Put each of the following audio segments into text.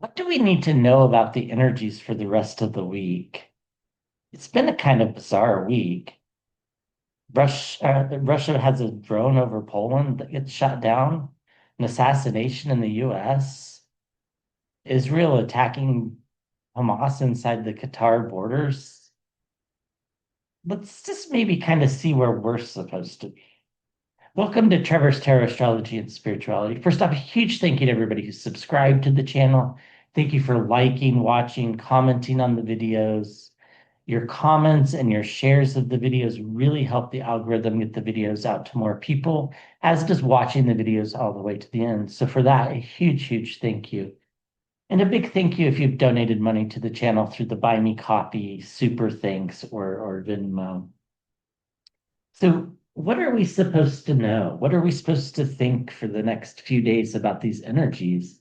What do we need to know about the energies for the rest of the week? It's been a kind of bizarre week. Russia has a drone over Poland that gets shot down, an assassination in the US, Israel attacking Hamas inside the Qatar borders. Let's just maybe kind of see where we're supposed to be. Welcome to Trevor's Tarot Astrology and Spirituality. First off, a huge thank you to everybody who's subscribed to the channel. Thank you for liking, watching, commenting on the videos. Your comments and your shares of the videos really help the algorithm get the videos out to more people, as does watching the videos all the way to the end. So for that, a huge, huge thank you. And a big thank you if you've donated money to the channel through the Buy Me Coffee, Super Thanks, or Venmo. So what are we supposed to know? What are we supposed to think for the next few days about these energies?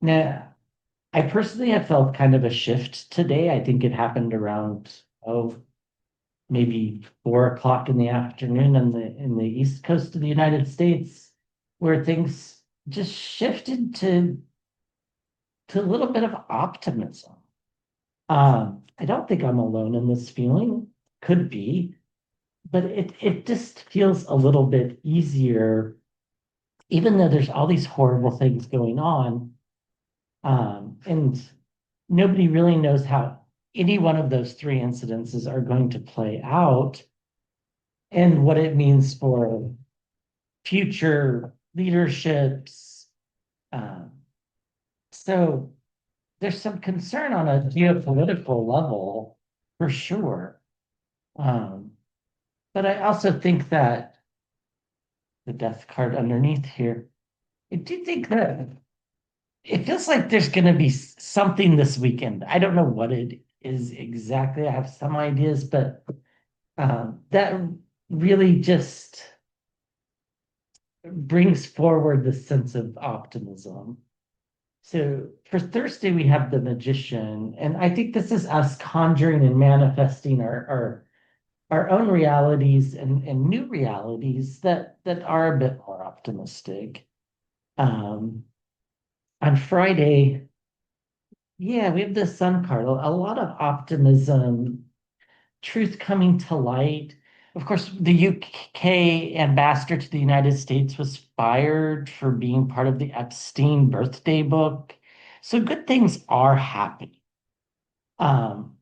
Now, I personally have felt kind of a shift today. I think it happened around, maybe 4 o'clock in the afternoon in the East Coast of the United States, where things just shifted to a little bit of optimism. I don't think I'm alone in this feeling. Could be, but it just feels a little bit easier, even though there's all these horrible things going on. And nobody really knows how any one of those three incidences are going to play out and what it means for future leaderships. Um, so there's some concern on a geopolitical level for sure. Um, but I also think that the death card underneath here, I do think that it feels like there's going to be something this weekend. I don't know what it is exactly. I have some ideas, but that really just brings forward the sense of optimism. So for Thursday, we have the Magician, and I think this is us conjuring and manifesting our own realities and new realities that are a bit more optimistic. Um, on Friday, yeah, we have the Sun card, a lot of optimism, truth coming to light. Of course, the UK ambassador to the United States was fired for being part of the Epstein birthday book. So good things are happening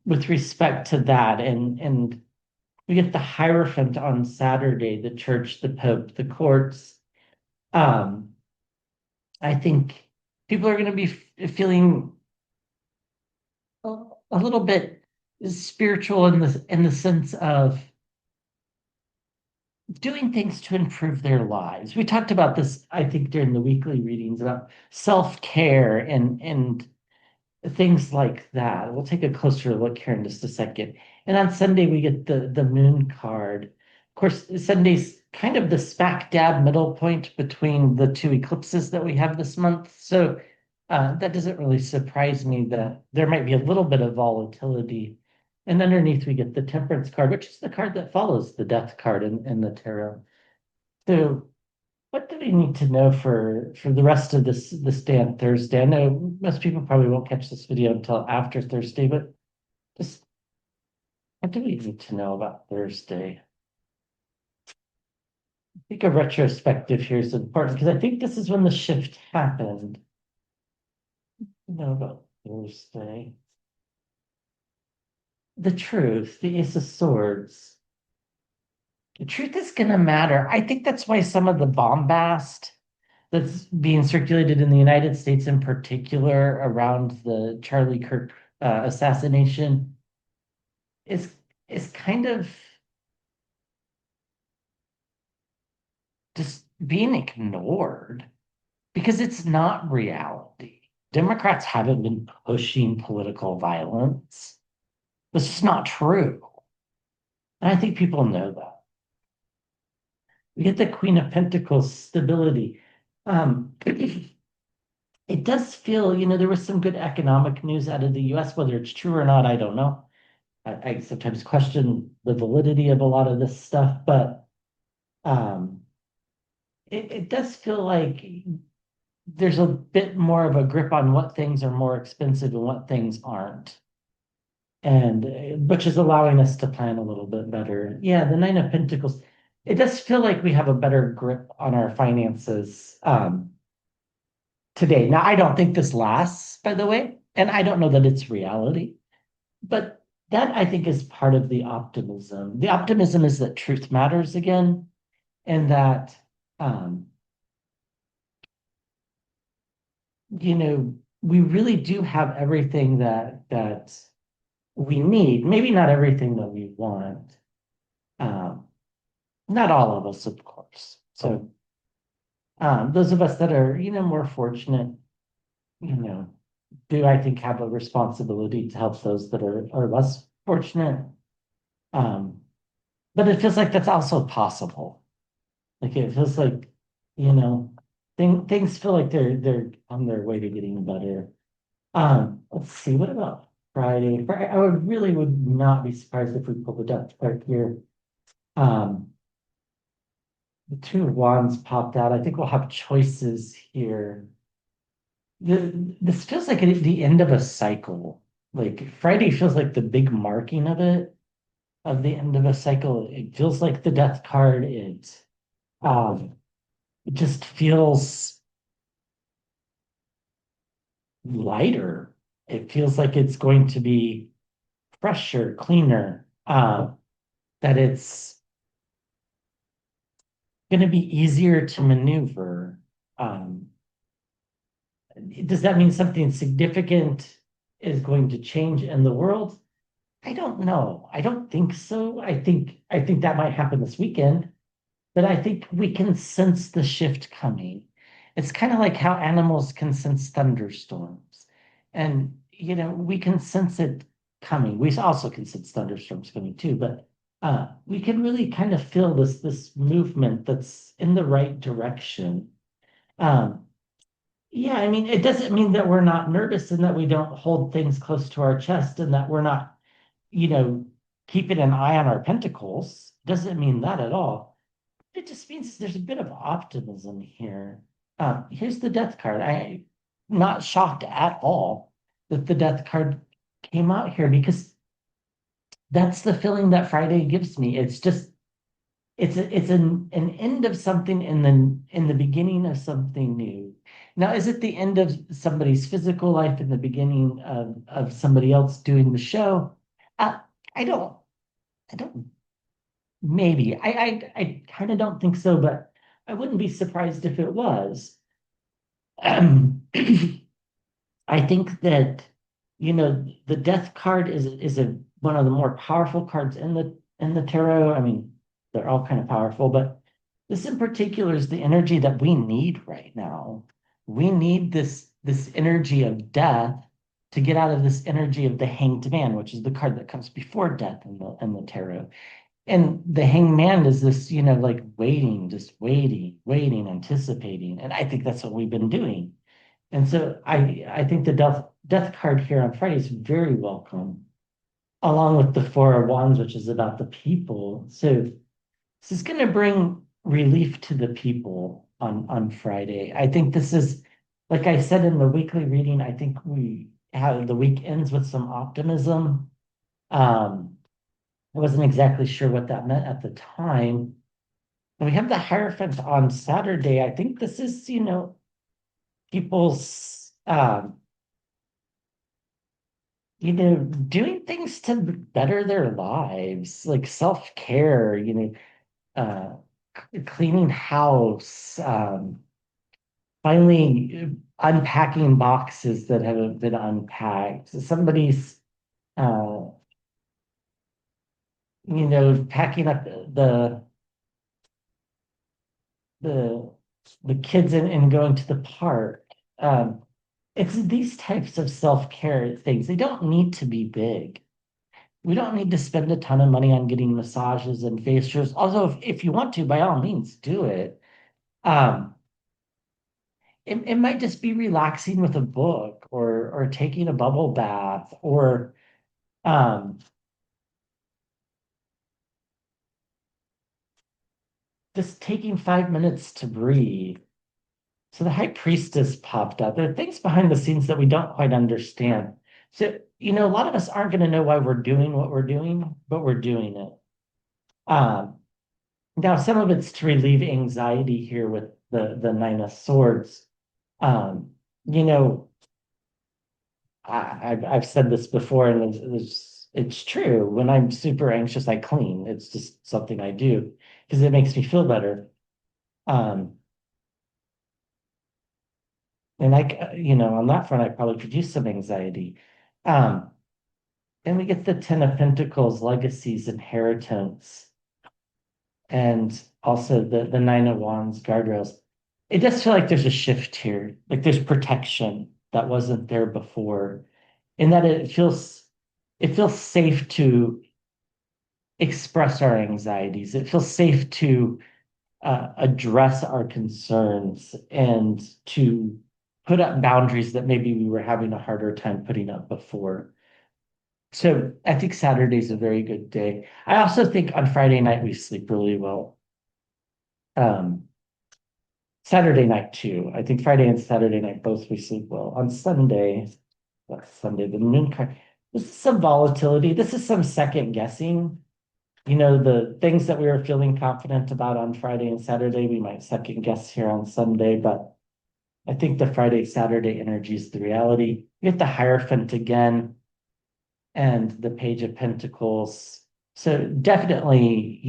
with respect to that. And we get the Hierophant on Saturday, the church, the Pope, the courts. Um, I think people are going to be feeling a little bit spiritual in the sense of doing things to improve their lives. We talked about this, I think, during the weekly readings about self-care and things like that. We'll take a closer look here in just a second. And on Sunday, we get the moon card. Of course, Sunday's kind of the smack dab middle point between the two eclipses that we have this month. So that doesn't really surprise me that there might be a little bit of volatility. And underneath, we get the Temperance card, which is the card that follows the Death card in the tarot. So what do we need to know for the rest of this day on Thursday? I know most people probably won't catch this video until after Thursday, but just what do we need to know about Thursday? I think a retrospective here is important because I think this is when the shift happened. You know about Thursday. The truth, the Ace of Swords. The truth is going to matter. I think that's why some of the bombast that's being circulated in the United States in particular around the Charlie Kirk assassination is is kind of just being ignored because it's not reality. Democrats haven't been pushing political violence. This is not true. And I think people know that. We get the Queen of Pentacles stability. It does feel, there was some good economic news out of the US, whether it's true or not, I don't know. I sometimes question the validity of a lot of this stuff, but um, it does feel like there's a bit more of a grip on what things are more expensive and what things aren't. And which is allowing us to plan a little bit better. Yeah, the Nine of Pentacles, it does feel like we have a better grip on our finances today. Now, I don't think this lasts, by the way, and I don't know that it's reality, but that I think is part of the optimism. The optimism is that truth matters again, and that um, we really do have everything that we need. Maybe not everything that we want. Um, Not all of us, of course. So those of us that are, more fortunate, you know, do I think have a responsibility to help those that are less fortunate. Um, but it feels like that's also possible. Like it feels like, you know, things feel like they're on their way to getting better. Let's see, what about Friday? I would not be surprised if we pull the death card here. Um, the two of wands popped out. I think we'll have choices here. This feels like the end of a cycle. Like Friday feels like the big marking of it, of the end of a cycle. It feels like the death card. Um, it just feels lighter. It feels like it's going to be fresher, cleaner. That it's going to be easier to maneuver. Um, does that mean something significant is going to change in the world? I don't know. I don't think so. I think that might happen this weekend, but I think we can sense the shift coming. It's kind of like how animals can sense thunderstorms. And we can sense it coming. We also can sense thunderstorms coming too, but we can really kind of feel this movement that's in the right direction. Um, yeah, I mean, it doesn't mean that we're not nervous and that we don't hold things close to our chest and that we're not you know, keeping an eye on our pentacles. Doesn't mean that at all. It just means there's a bit of optimism here. Here's the death card. I'm not shocked at all that the death card came out here because that's the feeling that Friday gives me. It's just it's an end of something in the beginning of something new. Now, is it the end of somebody's physical life in the beginning of somebody else doing the show? Uh, I don't I don't maybe. I kind of don't think so, but I wouldn't be surprised if it was. Um, I think that the death card is one of the more powerful cards in the tarot. I mean, they're all kind of powerful, but this in particular is the energy that we need right now. We need this energy of death to get out of this energy of the Hanged Man, which is the card that comes before death in the tarot. And the Hanged Man is this, like waiting, just waiting, waiting, anticipating. And I think that's what we've been doing. And so I think the death card here on Friday is very welcome, along with the Four of Wands, which is about the people. So this is going to bring relief to the people on Friday. I think this is, like I said in the weekly reading, I think we have the week ends with some optimism. Um, I wasn't exactly sure what that meant at the time. And we have the Hierophant on Saturday. I think this is, people's doing things to better their lives, like self-care, cleaning house, finally unpacking boxes that haven't been unpacked. So somebody's, uh, packing up the the kids and going to the park. Um, it's these types of self-care things. They don't need to be big. We don't need to spend a ton of money on getting massages and facials. Although if you want to, by all means, do it. Um, it might just be relaxing with a book or taking a bubble bath or um, just taking 5 minutes to breathe. So the high priestess popped up. There are things behind the scenes that we don't quite understand. So, a lot of us aren't going to know why we're doing what we're doing, but we're doing it. Um, Now, some of it's to relieve anxiety here with the Nine of Swords. Um, you know, I've said this before, and it's true. When I'm super anxious, I clean. It's just something I do because it makes me feel better. Um, and on that front, I probably could use some anxiety. Um, and we get the Ten of Pentacles, legacies, inheritance, and also the Nine of Wands, guardrails. It does feel like there's a shift here, like there's protection that wasn't there before, in that it feels safe to express our anxieties. It feels safe to address our concerns and to put up boundaries that maybe we were having a harder time putting up before. So I think Saturday's a very good day. I also think on Friday night we sleep really well. Um, Saturday night too. I think Friday and Saturday night both we sleep well. On Sunday, what's Sunday? The moon card. This is some volatility. This is some second guessing. The things that we were feeling confident about on Friday and Saturday, we might second guess here on Sunday, but I think the Friday, Saturday energy is the reality. You get the Hierophant again and the Page of Pentacles. So definitely,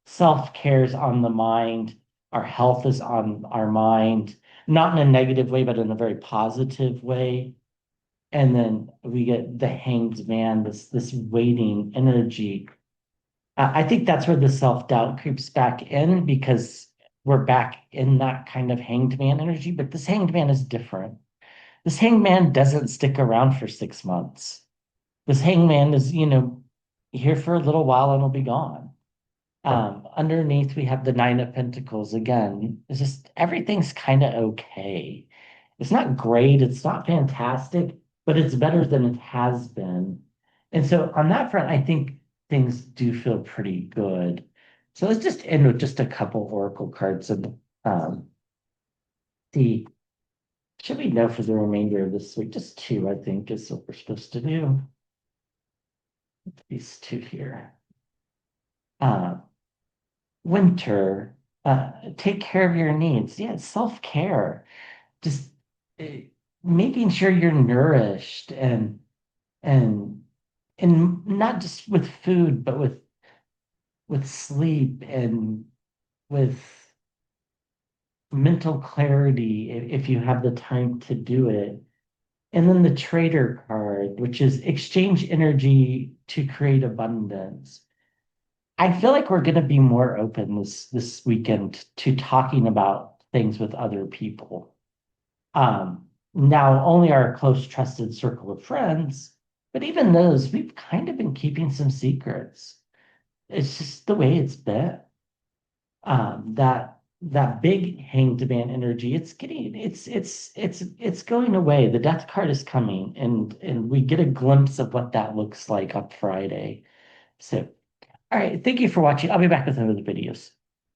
self-care is on the mind. Our health is on our mind, not in a negative way, but in a very positive way. And then we get the Hanged Man, this waiting energy. I think that's where the self-doubt creeps back in because we're back in that kind of Hanged Man energy, but this Hanged Man is different. This Hanged Man doesn't stick around for 6 months. This hangman is, here for a little while and will be gone. Underneath, we have the Nine of Pentacles again. It's just everything's kind of okay. It's not great, it's not fantastic, but it's better than it has been. And so on that front, I think things do feel pretty good. So let's just end with just a couple oracle cards and see. Should we know for the remainder of this week? Just two, I think, is what we're supposed to do. These two here. Uh, Winter, take care of your needs. Yeah, self-care. Just uh, making sure you're nourished and and not just with food, but with sleep and with mental clarity if you have the time to do it. And then the Trader card, which is exchange energy to create abundance. I feel like we're going to be more open this weekend to talking about things with other people. Now only our close, trusted circle of friends, but even those, we've kind of been keeping some secrets. It's just the way it's been. That big hanged man energy, it's going away. The death card is coming, and we get a glimpse of what that looks like on Friday. So, all right, thank you for watching. I'll be back with another videos.